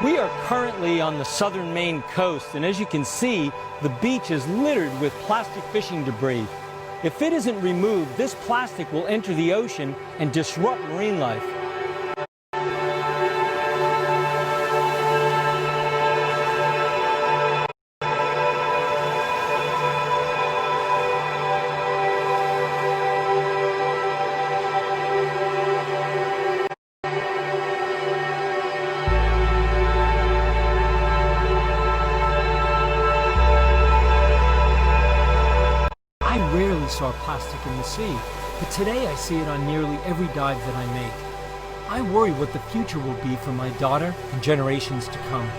We are currently on the southern Maine coast, and as you can see, the beach is littered with plastic fishing debris. If it isn't removed, this plastic will enter the ocean and disrupt marine life. I rarely saw plastic in the sea, but today I see it on nearly every dive that I make. I worry what the future will be for my daughter and generations to come.